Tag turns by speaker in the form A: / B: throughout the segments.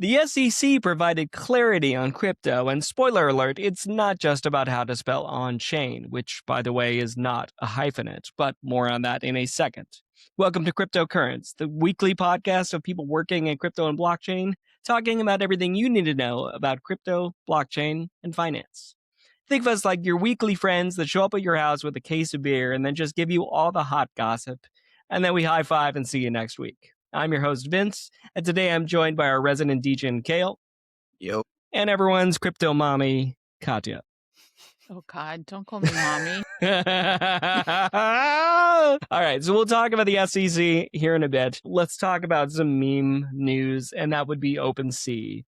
A: The SEC provided clarity on crypto, and spoiler alert, it's not just about how to spell on-chain, which, by the way, is not a hyphenate, but more on that in a second. Welcome to Crypto Currents, the weekly podcast of people working in crypto and blockchain, talking about everything you need to know about crypto, blockchain, and finance. Think of us like your weekly friends that show up at your house with a case of beer and then just give you all the hot gossip, and then we high five and see you next week. I'm your host, Vince, and today I'm joined by our resident degen, Kale.
B: Yep.
A: And everyone's crypto mommy, Katya.
C: Oh, God, don't call me mommy.
A: All right, so we'll talk about the SEC here in a bit. Let's talk about some meme news, and that would be OpenSea,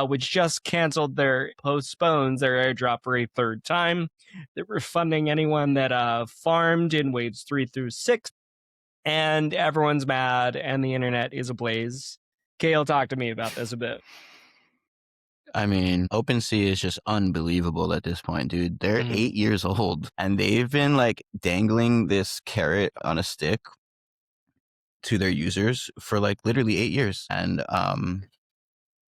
A: which just postponed their airdrop for a third time. They're refunding anyone that farmed in waves 3 through 6. And everyone's mad, and the internet is ablaze. Kale, talk to me about this a bit.
B: I mean, OpenSea is just unbelievable at this point, dude. They're 8 years old, and they've been like dangling this carrot on a stick to their users for like literally 8 years. And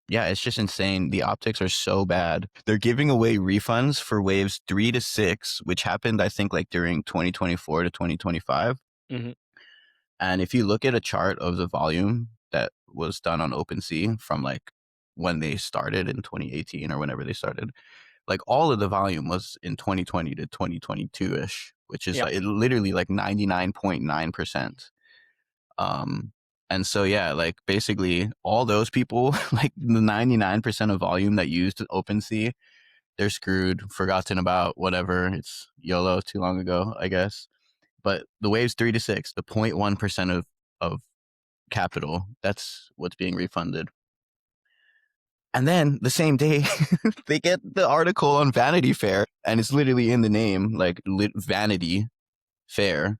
B: yeah, it's just insane. The optics are so bad. They're giving away refunds for waves 3 to 6, which happened, I think, like during 2024 to 2025. And if you look at a chart of the volume that was done on OpenSea from like when they started in 2018 or whenever they started, like all of the volume was in 2020 to 2022-ish, which is like, literally like 99.9%. And so, yeah, like basically all those people, like the 99% of volume that used OpenSea, they're screwed, forgotten about, whatever. It's YOLO, too long ago, I guess. But the waves 3 to 6, the 0.1% of capital, that's what's being refunded. And then the same day, they get the article on Vanity Fair, and it's literally in the name, like Vanity Fair.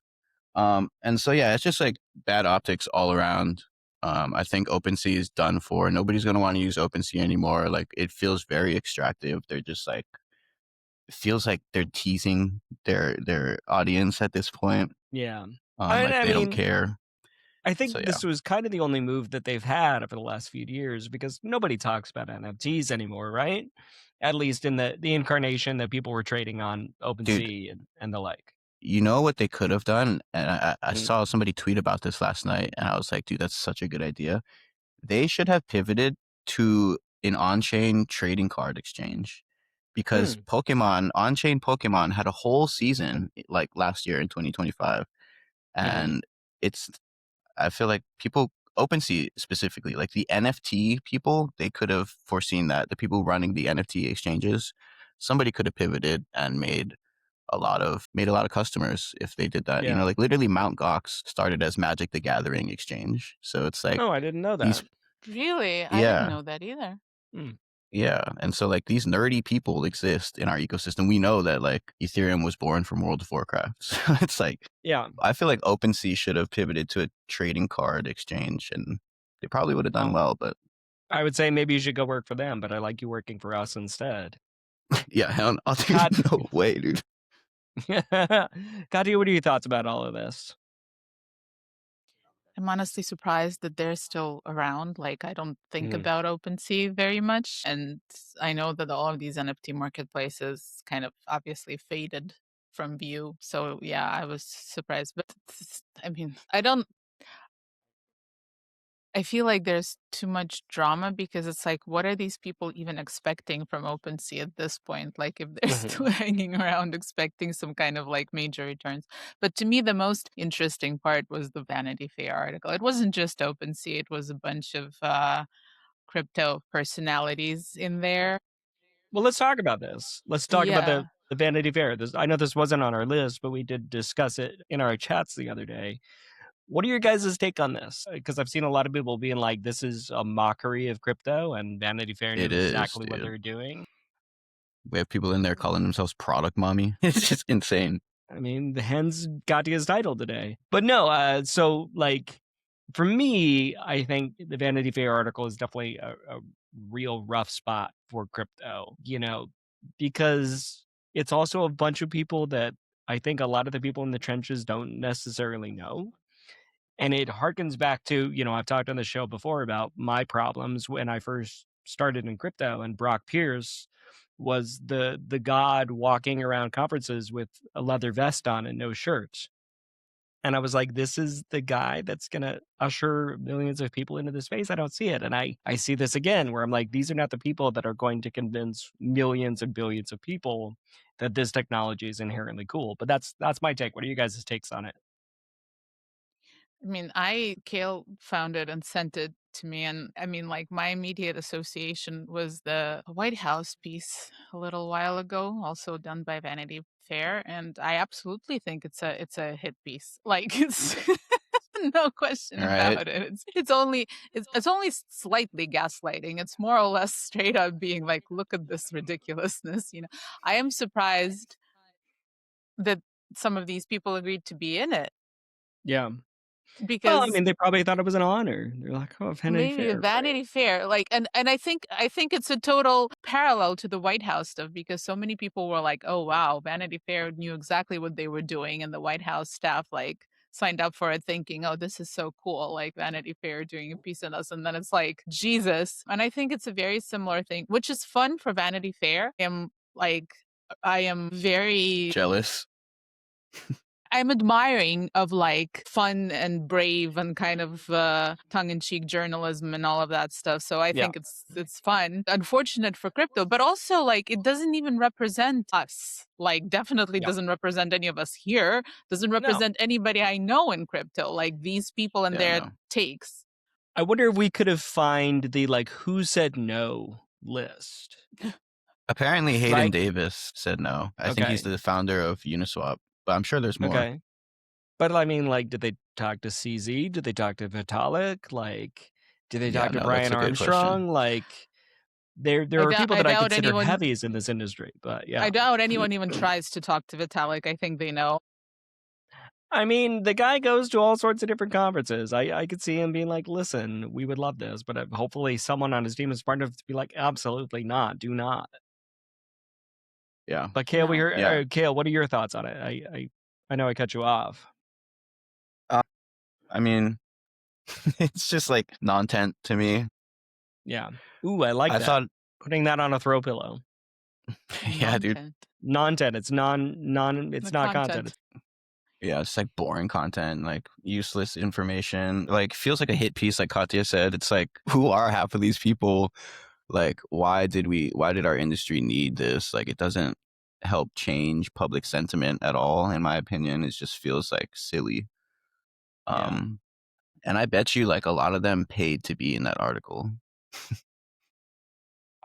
B: And so, yeah, it's just like bad optics all around. I think OpenSea is done for. Nobody's going to want to use OpenSea anymore. Like, it feels very extractive. They're just like, it feels like they're teasing their audience at this point.
A: Yeah.
B: They don't care.
A: I think this was kind of the only move that they've had over the last few years because nobody talks about NFTs anymore, right? At least in the incarnation that people were trading on OpenSea and the like.
B: You know what they could have done? And I saw somebody tweet about this last night, and I was like, dude, that's such a good idea. They should have pivoted to an on-chain trading card exchange. Because on-chain Pokemon had a whole season like last year in 2025. And I feel like OpenSea specifically, like the NFT people, they could have foreseen that. The people running the NFT exchanges, somebody could have pivoted and made a lot of customers if they did that. You know, like literally Mt. Gox started as Magic the Gathering exchange. So it's like,
A: oh, I didn't know that.
C: Really? I didn't know that either.
B: Yeah. And so like these nerdy people exist in our ecosystem. We know that like Ethereum was born from World of Warcraft. So it's like, I feel like OpenSea should have pivoted to a trading card exchange, and they probably would have done well, but
A: I would say maybe you should go work for them, but I like you working for us instead.
B: Yeah, I'll do no way, dude.
A: Katya, what are your thoughts about all of this?
C: I'm honestly surprised that they're still around. Like, I don't think about OpenSea very much. And I know that all of these NFT marketplaces kind of obviously faded from view. So, yeah, I was surprised. But, I mean, I feel like there's too much drama because it's like, what are these people even expecting from OpenSea at this point? Like, if they're still hanging around expecting some kind of like major returns. But to me, the most interesting part was the Vanity Fair article. It wasn't just OpenSea, it was a bunch of crypto personalities in there.
A: Well, let's talk about this. Let's talk about the Vanity Fair. I know this wasn't on our list, but we did discuss it in our chats the other day. What are your guys' take on this? Because I've seen a lot of people being like, this is a mockery of crypto, and Vanity Fair knew exactly what they're doing.
B: We have people in there calling themselves product mommy. It's just insane.
A: I mean, the hens got his title today. But no, so like, for me, I think the Vanity Fair article is definitely a real rough spot for crypto, you know, because it's also a bunch of people that I think a lot of the people in the trenches don't necessarily know. And it harkens back to, I've talked on the show before about my problems when I first started in crypto, and Brock Pierce was the god walking around conferences with a leather vest on and no shirt. And I was like, this is the guy that's going to usher millions of people into this space. I don't see it. And I see this again, where I'm like, these are not the people that are going to convince millions and billions of people that this technology is inherently cool. But that's my take. What are you guys' takes on it?
C: I mean, Kale found it and sent it to me. And I mean, like, my immediate association was the White House piece a little while ago, also done by Vanity Fair. And I absolutely think it's a hit piece. Like, it's no question
B: Right.
C: about it. It's only slightly gaslighting. It's more or less straight up being like, look at this ridiculousness. I am surprised that some of these people agreed to be in it.
A: Yeah. Well, I
C: Because
A: mean, they probably thought it was an honor. They're like, oh, Vanity
C: maybe
A: Fair.
C: Vanity Fair, like, and I think it's a total parallel to the White House stuff, because so many people were like, oh wow, Vanity Fair knew exactly what they were doing, and the White House staff like signed up for it thinking, oh, this is so cool, like Vanity Fair doing a piece on us. And then it's like, Jesus. And I think it's a very similar thing, which is fun for Vanity Fair. I am very
B: Jealous.
C: I'm admiring of like fun and brave and kind of tongue-in-cheek journalism and all of that stuff. So I think it's fun. Unfortunate for crypto, but also like it doesn't even represent us. Like definitely doesn't represent any of us here. Doesn't represent anybody I know in crypto. Like these people and their takes.
A: I wonder if we could have found the like who said no list.
B: Apparently Hayden Davis said no. I think he's the founder of Uniswap, but I'm sure there's more.
A: Okay. But I mean, like, did they talk to CZ? Did they talk to Vitalik? Like, did they talk to Brian Armstrong? Like, there are people that I consider heavies in this industry, but yeah.
C: I doubt anyone even tries to talk to Vitalik. I think they know.
A: I mean, the guy goes to all sorts of different conferences. I could see him being like, listen, we would love this, but hopefully someone on his team is smart enough to be like, absolutely not, do not.
B: Yeah.
A: But Kale, Kale, what are your thoughts on it? I know I cut you off.
B: I mean, it's just like non-tent to me.
A: Yeah. Ooh, I like that. I thought putting that on a throw pillow.
B: Yeah, dude.
A: Non-tent. It's it's not content.
B: Yeah, it's like boring content, like useless information. Like feels like a hit piece, like Katya said. It's like, who are half of these people? Like, why did our industry need this? Like, it doesn't help change public sentiment at all, in my opinion. It just feels like silly. And I bet you like a lot of them paid to be in that article.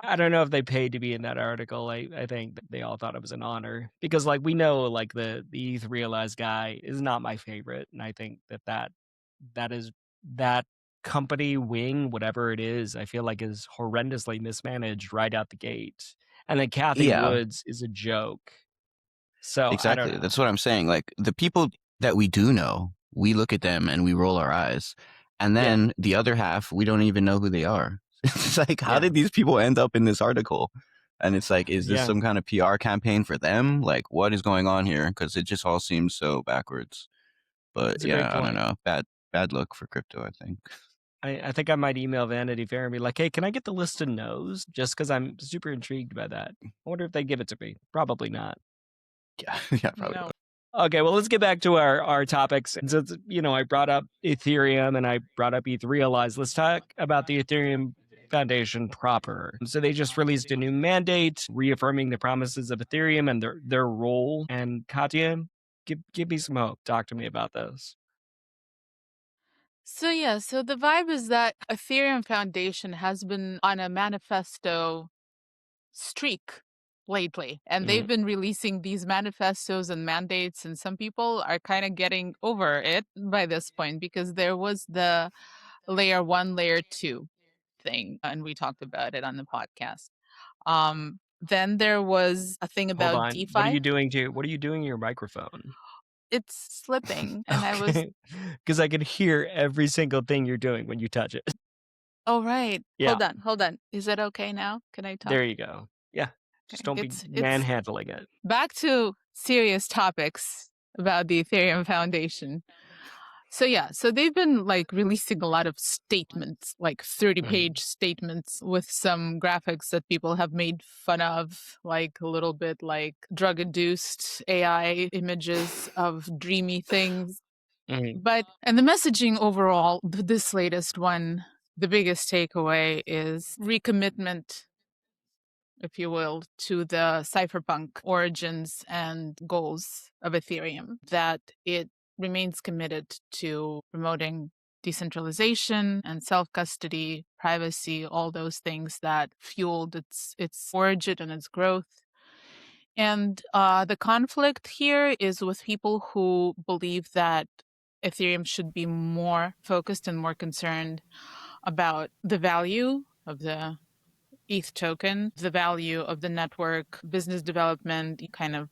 A: I don't know if they paid to be in that article. I think they all thought it was an honor, because like we know like the ETH realized guy is not my favorite, and I think that company wing, whatever it is, I feel like is horrendously mismanaged right out the gate. And then Kathy Woods is a joke. So
B: exactly,
A: I don't know.
B: That's what I'm saying. Like the people that we do know, we look at them and we roll our eyes, and then the other half, we don't even know who they are. It's like, how did these people end up in this article? And it's like, is this some kind of PR campaign for them? Like, what is going on here? Because it just all seems so backwards. But yeah, I don't know. Bad look for crypto, I think.
A: I think I might email Vanity Fair and be like, hey, can I get the list of no's? Just because I'm super intrigued by that. I wonder if they give it to me. Probably not.
B: Yeah, probably
C: not.
A: Okay, well, let's get back to our topics. And since, I brought up Ethereum and I brought up ETH Realize, let's talk about the Ethereum Foundation proper. So they just released a new mandate reaffirming the promises of Ethereum and their role. And Katya, give me some hope. Talk to me about this.
C: So the vibe is that Ethereum Foundation has been on a manifesto streak lately, and they've been releasing these manifestos and mandates, and some people are kind of getting over it by this point, because there was the layer 1, layer 2 thing, and we talked about it on the podcast. Then there was a thing about DeFi.
A: What are you doing to your microphone?
C: It's slipping, and I was
A: because I could hear every single thing you're doing when you touch it.
C: Oh right. Yeah. Hold on. Is that okay now? Can I talk?
A: There you go. Yeah. Just don't be manhandling it.
C: Back to serious topics about the Ethereum Foundation. So they've been like releasing a lot of statements, like 30-page statements with some graphics that people have made fun of, like a little bit like drug-induced AI images of dreamy things.
A: Mhm.
C: And the messaging overall, this latest one, the biggest takeaway is recommitment, if you will, to the cypherpunk origins and goals of Ethereum, that it remains committed to promoting decentralization and self-custody, privacy, all those things that fueled its origin and its growth. And the conflict here is with people who believe that Ethereum should be more focused and more concerned about the value of the ETH token, the value of the network, business development, kind of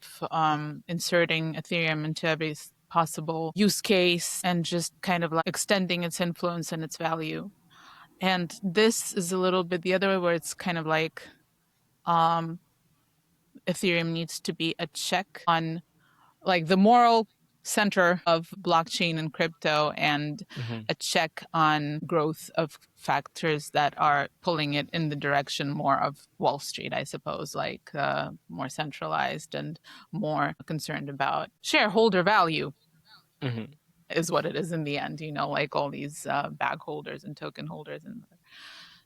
C: inserting Ethereum into every possible use case and just kind of like extending its influence and its value. And this is a little bit the other way, where it's kind of like Ethereum needs to be a check on like the moral center of blockchain and crypto, and a check on growth of factors that are pulling it in the direction more of Wall Street, I suppose, like more centralized and more concerned about shareholder value is what it is in the end, like all these bag holders and token holders. And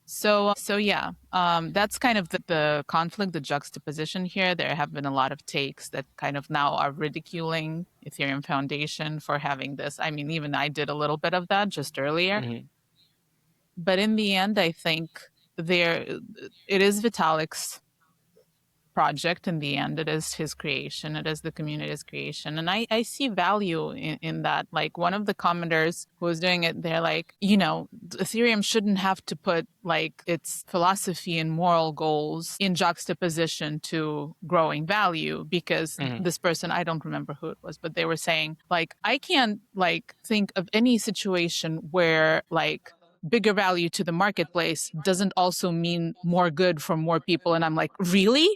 C: so yeah, that's kind of the conflict, the juxtaposition here. There have been a lot of takes that kind of now are ridiculing Ethereum Foundation for having this. I mean, even I did a little bit of that just earlier. But in the end, I think it is Vitalik's project. In the end, it is his creation, it is the community's creation, and I see value in that. Like, one of the commenters who was doing it, they're like, Ethereum shouldn't have to put like its philosophy and moral goals in juxtaposition to growing value, because this person, I don't remember who it was, but they were saying like, I can't like think of any situation where like bigger value to the marketplace doesn't also mean more good for more people. And I'm like, really?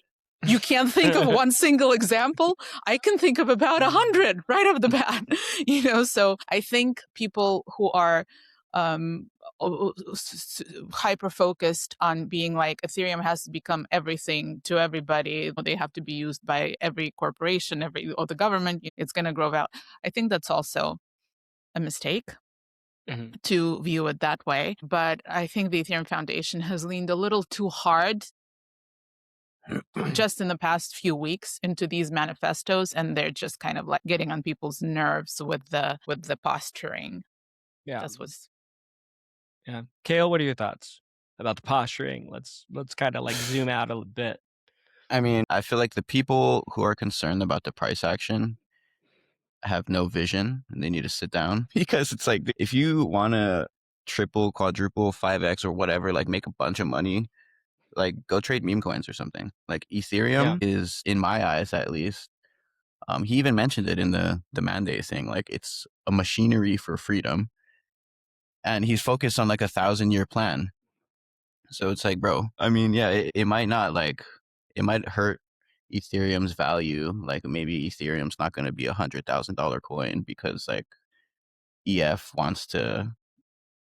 C: You can't think of one single example? I can think of about 100 right off the bat. So I think people who are hyper focused on being like, Ethereum has to become everything to everybody, they have to be used by every corporation, or the government, it's going to grow out. I think that's also a mistake to view it that way. But I think the Ethereum Foundation has leaned a little too hard just in the past few weeks into these manifestos, and they're just kind of like getting on people's nerves with the posturing.
A: Yeah.
C: That's what's
A: Yeah. Kale, what are your thoughts about the posturing? Let's kind of like zoom out a bit.
B: I mean, I feel like the people who are concerned about the price action have no vision, and they need to sit down, because it's like, if you want to triple, quadruple, 5x or whatever, like make a bunch of money, like go trade meme coins or something. Like Ethereum is, in my eyes at least, he even mentioned it in the mandate thing, like it's a machinery for freedom, and he's focused on like 1,000-year plan. So it's like, bro, I mean, yeah, it might not, like, it might hurt Ethereum's value. Like, maybe Ethereum's not going to be $100,000 coin because like EF wants to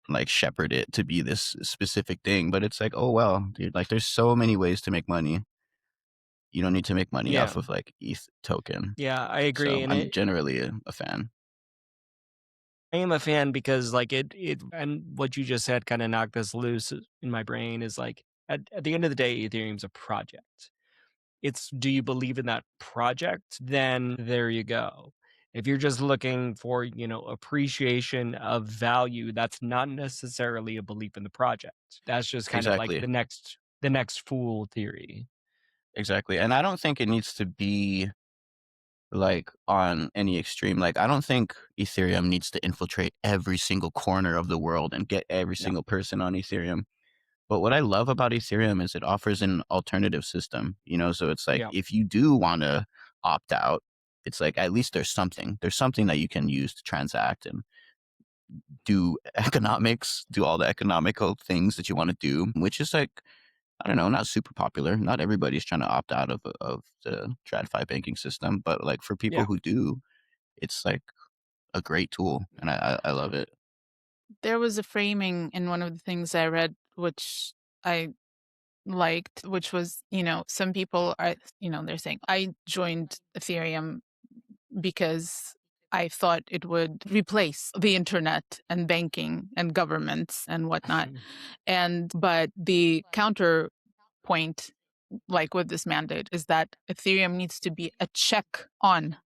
B: like shepherd it to be this specific thing. But it's like, oh well, dude, like there's so many ways to make money. You don't need to make money off of like ETH token.
A: Yeah, I agree.
B: So
A: And
B: I'm generally a fan.
A: I am a fan because like it and what you just said kind of knocked this loose in my brain is like, at the end of the day, Ethereum's a project. It's, do you believe in that project? Then there you go. If you're just looking for, appreciation of value, that's not necessarily a belief in the project. That's just kind of like
B: Exactly.
A: the next fool theory.
B: Exactly. And I don't think it needs to be like on any extreme. Like, I don't think Ethereum needs to infiltrate every single corner of the world and get every single person on Ethereum. But what I love about Ethereum is it offers an alternative system, so it's like, if you do want to opt out, it's like, at least there's something that you can use to transact and do economics, do all the economical things that you want to do, which is like, I don't know, not super popular. Not everybody's trying to opt out of the TradFi banking system, but like for people who do, it's like a great tool, and I love it.
C: There was a framing in one of the things I read, which I liked, which was, some people are, they're saying, I joined Ethereum because I thought it would replace the internet and banking and governments and whatnot. But the counterpoint, like with this mandate, is that Ethereum needs to be a check on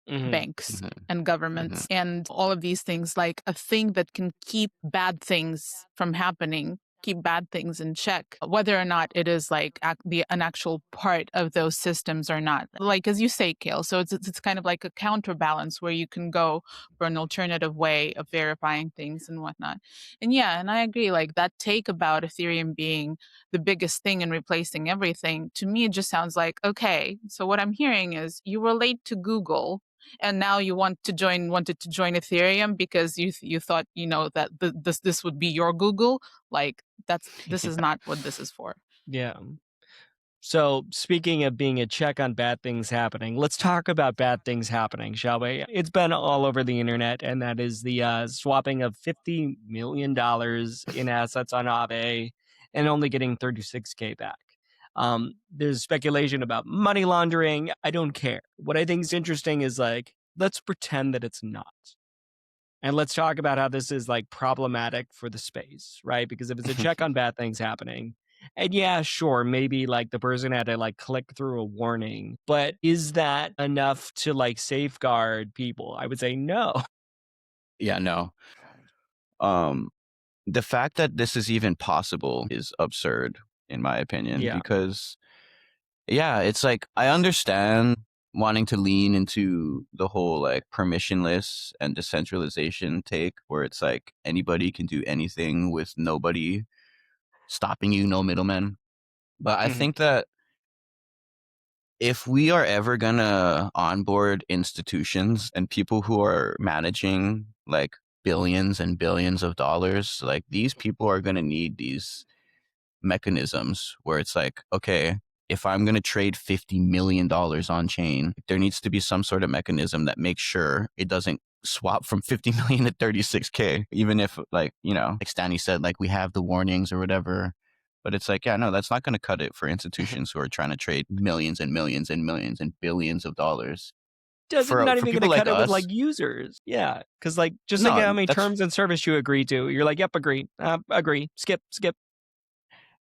C: banks and governments and all of these things, like a thing that can keep bad things from happening, keep bad things in check, whether or not it is like an actual part of those systems or not. Like, as you say, Kale, so it's kind of like a counterbalance where you can go for an alternative way of verifying things and whatnot. And yeah, and I agree, like that take about Ethereum being the biggest thing and replacing everything, to me, it just sounds like, okay, so what I'm hearing is you were late to Google, and now you wanted to join Ethereum because you thought that this would be your Google. Like this is not what this is for.
A: Yeah. So, speaking of being a check on bad things happening, let's talk about bad things happening, shall we? It's been all over the internet, and that is the swapping of $50 million in assets on Aave and only getting 36K back. There's speculation about money laundering. I don't care. What I think is interesting is like, let's pretend that it's not. And let's talk about how this is like problematic for the space, right? Because if it's a check on bad things happening, and yeah, sure, maybe like the person had to like click through a warning, but is that enough to like safeguard people? I would say no.
B: Yeah, no. The fact that this is even possible is absurd, in my opinion, because yeah, it's like I understand wanting to lean into the whole like permissionless and decentralization take where it's like anybody can do anything with nobody stopping you, no middlemen. But I think that if we are ever gonna onboard institutions and people who are managing like billions and billions of dollars, like these people are gonna need these mechanisms where it's like, okay, if I'm going to trade $50 million on chain, there needs to be some sort of mechanism that makes sure it doesn't swap from 50 million to 36K, even if like, like Stanley said, like we have the warnings or whatever. But it's like, yeah, no, that's not going to cut it for institutions who are trying to trade millions and millions and millions and billions of dollars.
A: Not even going to cut it with like
B: us,
A: users. Yeah. Because like, just think how many terms and service you agree to. You're like, yep, agree. Agree. Skip.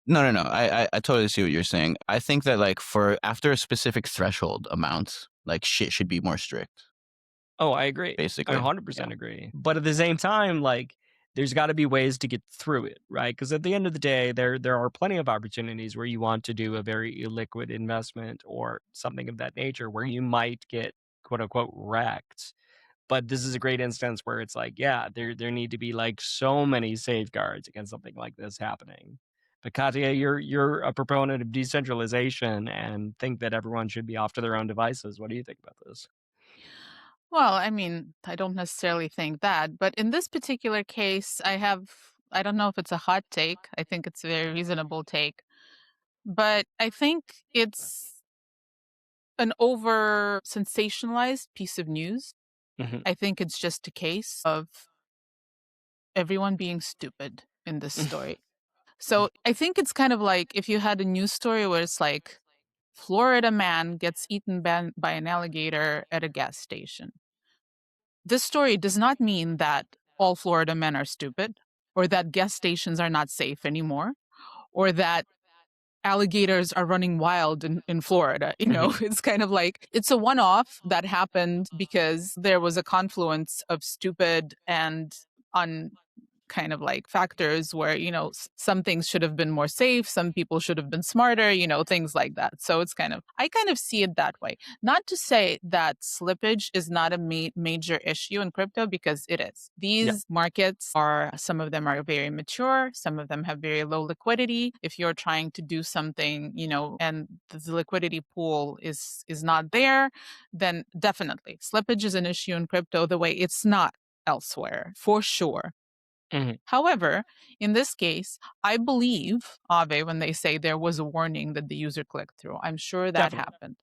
B: No. I totally see what you're saying. I think that like for after a specific threshold amount, like shit should be more strict.
A: Oh, I agree.
B: Basically.
A: I 100% agree. But at the same time, like there's got to be ways to get through it, right? Because at the end of the day, there are plenty of opportunities where you want to do a very illiquid investment or something of that nature where you might get quote unquote wrecked. But this is a great instance where it's like, yeah, there need to be like so many safeguards against something like this happening. But Katya, you're a proponent of decentralization and think that everyone should be off to their own devices. What do you think about this?
C: Well, I mean, I don't necessarily think that, but in this particular case, I don't know if it's a hot take. I think it's a very reasonable take, but I think it's an over sensationalized piece of news. I think it's just a case of everyone being stupid in this story. So I think it's kind of like if you had a news story where it's like Florida man gets eaten by an alligator at a gas station. This story does not mean that all Florida men are stupid, or that gas stations are not safe anymore, or that alligators are running wild in Florida. It's kind of like it's a one-off that happened because there was a confluence of stupid and kind of like factors where some things should have been more safe, some people should have been smarter, things like that. So it's I kind of see it that way. Not to say that slippage is not a major issue in crypto, because it is. These markets some of them are very mature, some of them have very low liquidity. If you're trying to do something and the liquidity pool is not there, then definitely slippage is an issue in crypto the way it's not elsewhere, for sure. However, in this case, I believe Aave when they say there was a warning that the user clicked through. I'm sure that happened.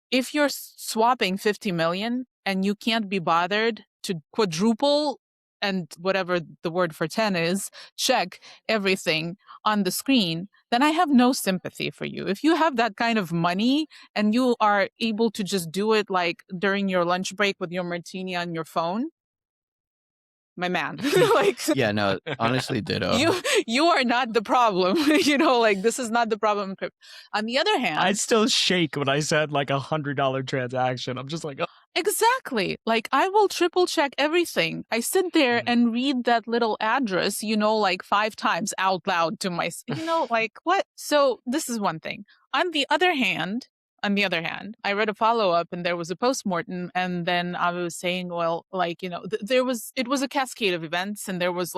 C: If you're swapping 50 million and you can't be bothered to quadruple and whatever the word for 10 is, check everything on the screen, then I have no sympathy for you. If you have that kind of money and you are able to just do it like during your lunch break with your martini on your phone, my man, like,
B: Yeah, no, honestly, ditto.
C: you are not the problem. Like, this is not the problem. On the other hand,
A: I still shake when I said like $100 transaction. I'm just like, oh.
C: Exactly. Like, I will triple check everything. I sit there and read that little address, like 5 times out loud to myself, like, what? So this is one thing. On the other hand, I read a follow-up and there was a postmortem, and then I was saying, well, like, it was a cascade of events, and there was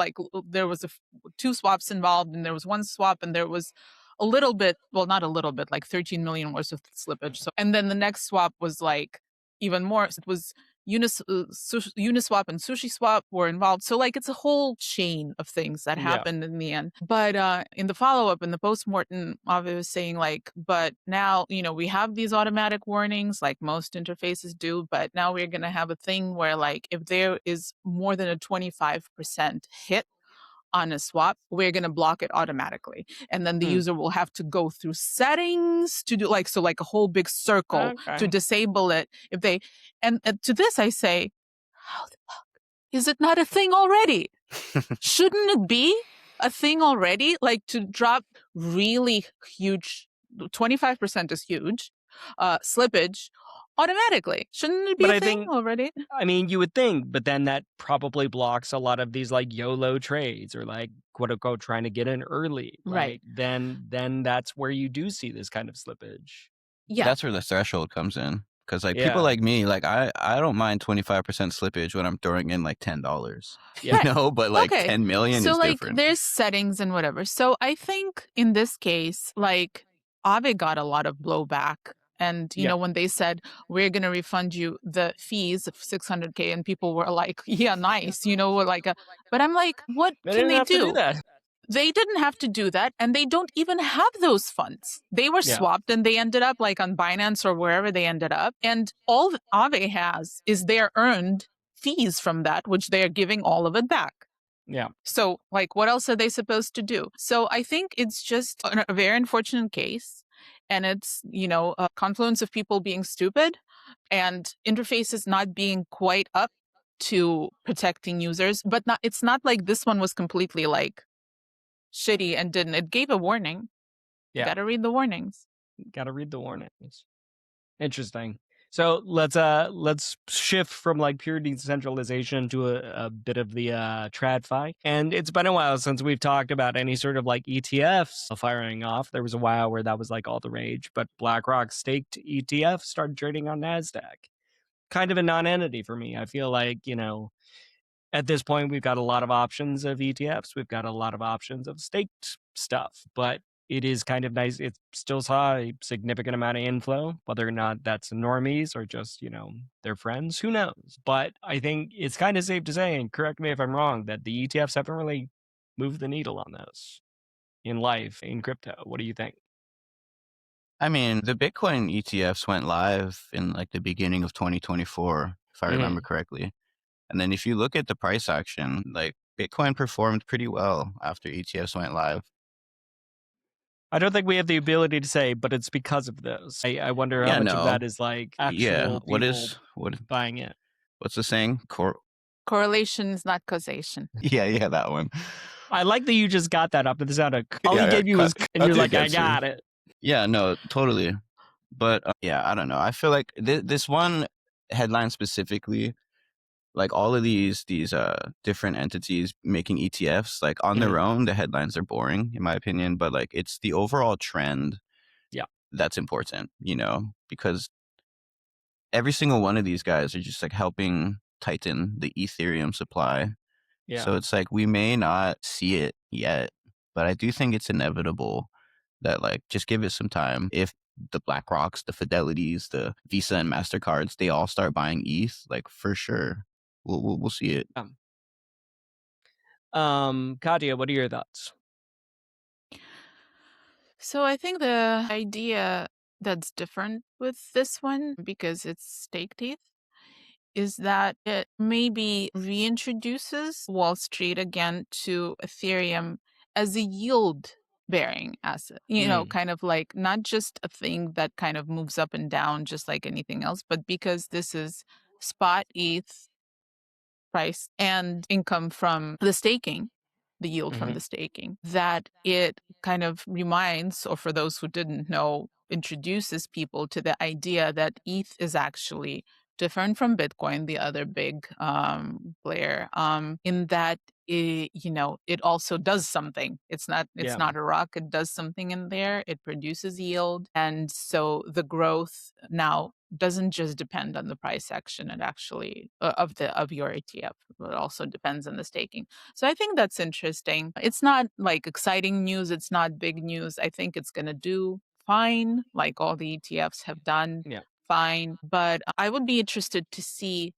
C: 2 swaps involved, and there was one swap, and there was a little bit, well, not a little bit, like 13 million worth of slippage. So, and then the next swap was like even more. It was Uniswap and SushiSwap were involved. So like, it's a whole chain of things that happened in the end. But in the follow-up, in the postmortem, I was saying like, but now, we have these automatic warnings like most interfaces do, but now we're going to have a thing where like, if there is more than a 25% hit on a swap, we're going to block it automatically. And then the user will have to go through settings to do like a whole big circle to disable it. And to this I say, how the fuck is it not a thing already? Shouldn't it be a thing already? Like, to drop really huge, 25% is huge, slippage automatically. Shouldn't it be a thing already?
A: I mean, you would think, but then that probably blocks a lot of these like YOLO trades or like quote unquote trying to get in early.
C: Right.
A: Then that's where you do see this kind of slippage.
C: Yeah.
B: That's where the threshold comes in. Because like people like me, like I don't mind 25% slippage when I'm throwing in like $10.
A: Yeah.
B: But like 10 million
C: so
B: is
C: like,
B: different.
C: There's settings and whatever. So I think in this case, like, Aave got a lot of blowback. And, when they said, we're going to refund you the fees of 600K, and people were like, yeah, nice, but I'm like, what can they do?
A: That.
C: They didn't have to do that, and they don't even have those funds. They were swapped, and they ended up like on Binance or wherever they ended up. And all Aave has is their earned fees from that, which they are giving all of it back.
A: Yeah.
C: So, like, what else are they supposed to do? So I think it's just a very unfortunate case. And it's, a confluence of people being stupid and interfaces not being quite up to protecting users. But it's not like this one was completely like shitty and didn't. It gave a warning.
A: Yeah.
C: You gotta read the warnings.
A: Gotta read the warnings. Interesting. So let's shift from like pure decentralization to a bit of the TradFi. And it's been a while since we've talked about any sort of like ETFs firing off. There was a while where that was like all the rage, but BlackRock staked ETF started trading on NASDAQ. Kind of a non-entity for me. I feel like, at this point we've got a lot of options of ETFs. We've got a lot of options of staked stuff, but it is kind of nice. It still saw a significant amount of inflow, whether or not that's normies or just, their friends, who knows? But I think it's kind of safe to say, and correct me if I'm wrong, that the ETFs haven't really moved the needle on those in life, in crypto. What do you think?
B: I mean, the Bitcoin ETFs went live in like the beginning of 2024, if I remember correctly. And then if you look at the price action, like Bitcoin performed pretty well after ETFs went live.
A: I don't think we have the ability to say, but it's because of those. I wonder how much of that is like actual people buying it.
B: What's the saying?
C: Correlation is not causation.
B: Yeah, that one.
A: I like that you just got that up. All he gave you was, and you're like, I got it.
B: Yeah, no, totally. But I don't know. I feel like this one headline specifically, like all of these different entities making ETFs, like on their own, the headlines are boring in my opinion, but like it's the overall trend that's important, because every single one of these guys are just like helping tighten the Ethereum supply. So it's like we may not see it yet, but I do think it's inevitable that like just give it some time. If the BlackRocks, the Fidelities, the Visa and MasterCards, they all start buying ETH, like for sure. We'll see it.
A: Katya, what are your thoughts?
C: So I think the idea that's different with this one, because it's staked ETH, is that it maybe reintroduces Wall Street again to Ethereum as a yield bearing asset, kind of like not just a thing that kind of moves up and down just like anything else, but because this is spot ETH price and income from the staking, the yield from the staking, that it kind of reminds, or for those who didn't know, introduces people to the idea that ETH is actually different from Bitcoin, the other big player, in that it also does something. It's not a rock. It does something in there. It produces yield, and so the growth now doesn't just depend on the price action. It actually of your ETF. It also depends on the staking. So I think that's interesting. It's not like exciting news. It's not big news. I think it's going to do fine, like all the ETFs have done.
A: Yeah.
C: Fine. But I would be interested to see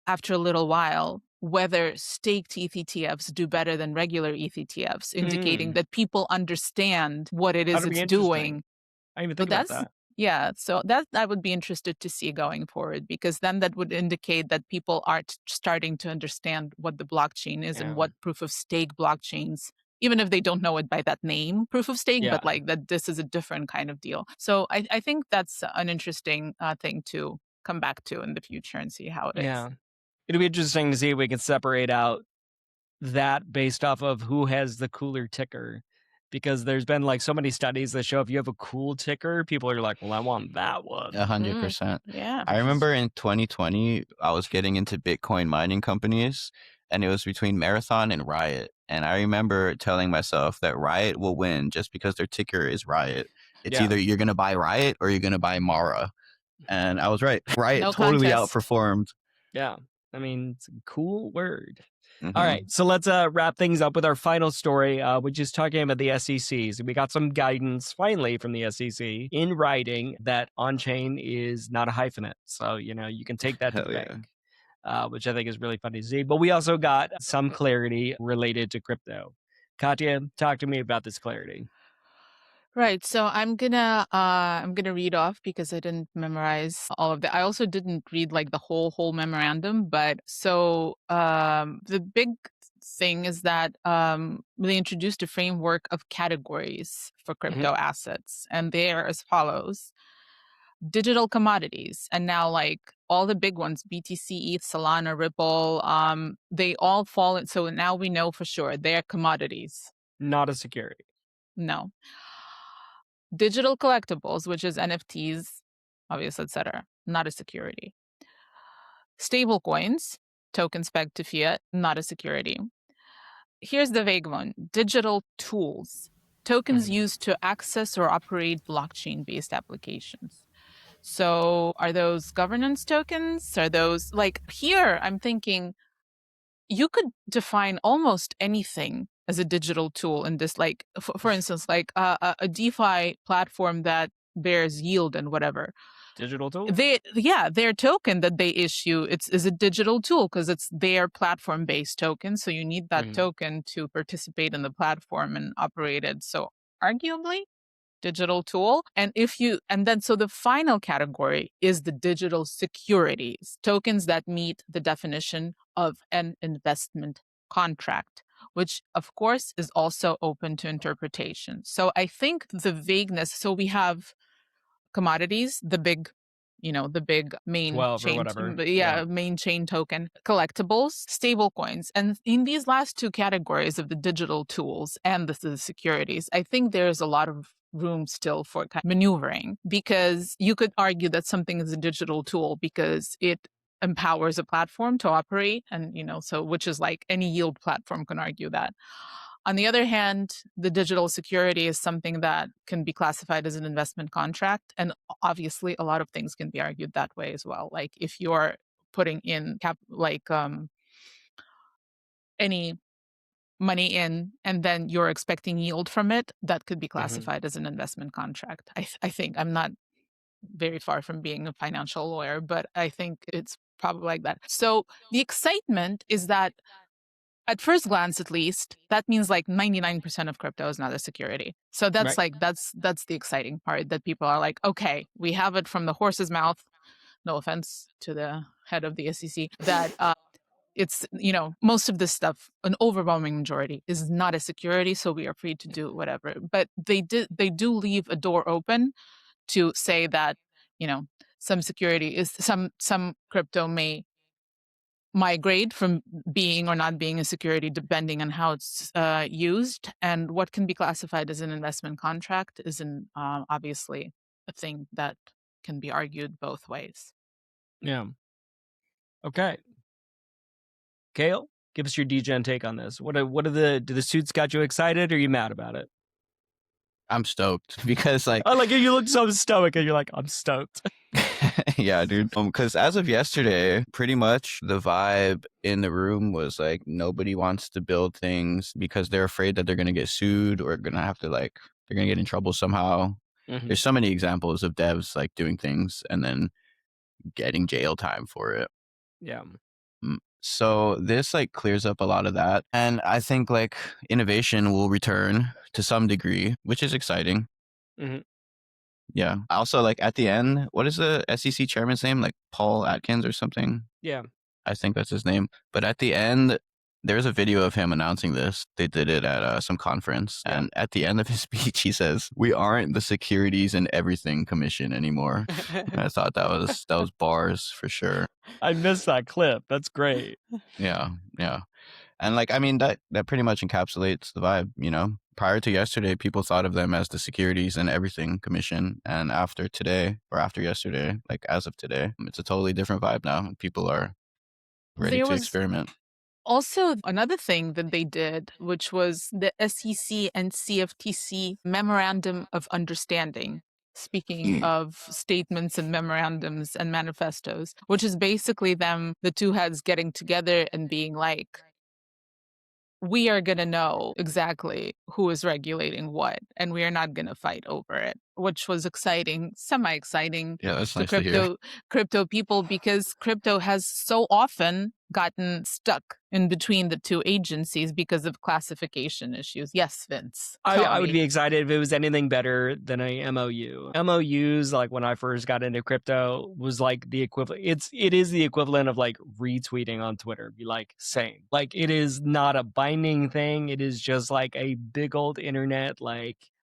C: after a little while whether staked ETH ETFs do better than regular ETH ETFs, indicating that people understand what it is
A: That'd be
C: it's
A: interesting.
C: doing.
A: I didn't even
C: But
A: think about that.
C: yeah, so that I would be interested to see going forward, because then that would indicate that people are starting to understand what the blockchain is and what proof of stake blockchains, even if they don't know it by that name, proof of stake, but like that this is a different kind of deal. So I think that's an interesting thing to come back to in the future and see how it is.
A: Yeah. It'll be interesting to see if we can separate out that based off of who has the cooler ticker. Because there's been like so many studies that show if you have a cool ticker, people are like, well, I want that one.
B: 100%.
C: Yeah.
B: I remember in 2020, I was getting into Bitcoin mining companies, and it was between Marathon and Riot. And I remember telling myself that Riot will win just because their ticker is Riot. It's either you're going to buy Riot or you're going to buy Mara. And I was right. Riot totally outperformed.
A: Yeah. I mean, it's a cool word. All right, so let's wrap things up with our final story, which is talking about the SECs. We got some guidance finally from the SEC in writing that on-chain is not a hyphenate. So, you can take that to the bank, which I think is really funny to see. But we also got some clarity related to crypto. Katya, talk to me about this clarity.
C: Right. So I'm gonna read off because I didn't memorize all of that. I also didn't read like the whole memorandum, but so the big thing is that they introduced a framework of categories for crypto assets, and they are as follows: digital commodities, and now like all the big ones, BTC, ETH, Solana, Ripple, they all fall in. So now we know for sure they're commodities.
A: Not a security.
C: No. Digital collectibles, which is NFTs, obvious, etc., not a security. Stable coins, tokens pegged to fiat, not a security. Here's the vague one: digital tools, tokens used to access or operate blockchain-based applications. So are those governance tokens? Are those like here? I'm thinking you could define almost anything as a digital tool in this, like for instance, like a DeFi platform that bears yield and whatever.
A: Digital tool?
C: Their token that they issue is a digital tool because it's their platform-based token. So you need that token to participate in the platform and operate it. So arguably, digital tool. And so the final category is the digital securities, tokens that meet the definition of an investment contract, which of course is also open to interpretation. So I think the vagueness, so we have commodities, the big main
A: 12
C: chain,
A: or whatever.
C: main chain token, collectibles, stable coins. And in these last two categories of the digital tools and the securities, I think there's a lot of room still for kind of maneuvering, because you could argue that something is a digital tool because it empowers a platform to operate, and so which is like any yield platform can argue that. On the other hand, the digital security is something that can be classified as an investment contract. And obviously, a lot of things can be argued that way as well. Like if you're putting in any money in and then you're expecting yield from it, that could be classified as an investment contract. I think I'm not very far from being a financial lawyer, but I think it's probably like that. So the excitement is that at first glance, at least, that means like 99% of crypto is not a security. So that's that's the exciting part, that people are like, okay, we have it from the horse's mouth. no offense to the head of the SEC, that it's, most of this stuff, an overwhelming majority, is not a security, so we are free to do whatever. But they do leave a door open to say that, some security is some crypto may migrate from being or not being a security depending on how it's used, and what can be classified as an investment contract is obviously a thing that can be argued both ways.
A: Yeah. Okay. Kale, give us your degen take on this. Do the suits got you excited, or are you mad about it?
B: I'm stoked because like
A: I like it. You look so stoic, and you're like, I'm stoked.
B: yeah, dude. Because as of yesterday, pretty much the vibe in the room was like nobody wants to build things because they're afraid that they're gonna get sued or gonna have to they're gonna get in trouble somehow.
A: Mm-hmm.
B: There's so many examples of devs like doing things and then getting jail time for it.
A: Yeah.
B: So this clears up a lot of that, and I think innovation will return to some degree, which is exciting.
A: Mm-hmm.
B: Yeah. Also, at the end, what is the SEC chairman's name? Paul Atkins or something?
A: Yeah.
B: I think that's his name. But at the end, there's a video of him announcing this. They did it at some conference. Yeah. And at the end of his speech, he says, "We aren't the Securities and Everything Commission anymore." And I thought that was bars for sure.
A: I missed that clip. That's great.
B: Yeah. Yeah. And that pretty much encapsulates the vibe, Prior to yesterday, people thought of them as the Securities and Everything Commission. And after today, or after yesterday, as of today, it's a totally different vibe now. People are ready to experiment.
C: Also, another thing that they did, which was the SEC and CFTC Memorandum of Understanding. Speaking of statements and memorandums and manifestos, which is basically the two heads getting together and being like, we are going to know exactly who is regulating what, and we are not going to fight over it, which was exciting, semi-exciting to crypto people, because crypto has so often gotten stuck in between the two agencies because of classification issues. Yes, Vince.
A: I would be excited if it was anything better than a MOU. MOUs, when I first got into crypto, was the equivalent. It is the equivalent of retweeting on Twitter. Be same. It is not a binding thing. It is just a big old internet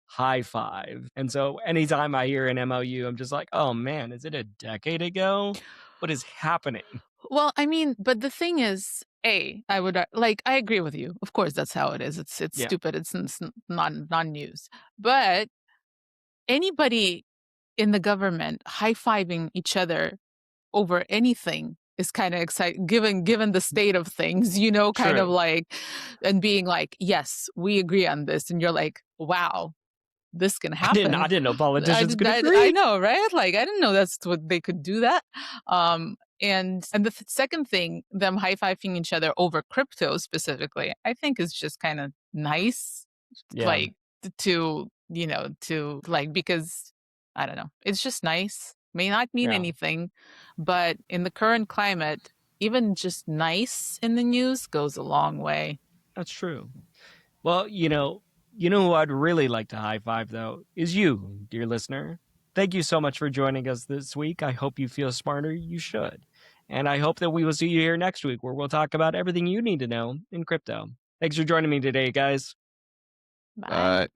A: high five. And so anytime I hear an MOU, I'm just oh man, is it a decade ago? What is happening?
C: Well, I mean, but the thing is, I agree with you. Of course, that's how it is. It's stupid. It's non-news. But anybody in the government high-fiving each other over anything is kind of exciting, given the state of things, kind of and being yes, we agree on this. And you're wow, this can happen.
A: I didn't know politicians could agree.
C: I know, right? I didn't know that's what they could do that. And the second thing, them high-fiving each other over crypto specifically, I think is just kind of nice.
A: Yeah.
C: Because I don't know, it's just nice. May not mean anything, but in the current climate, even just nice in the news goes a long way.
A: That's true. Well, who I'd really like to high five, though, is you, dear listener. Thank you so much for joining us this week. I hope you feel smarter. You should. And I hope that we will see you here next week, where we'll talk about everything you need to know in crypto. Thanks for joining me today, guys.
C: Bye.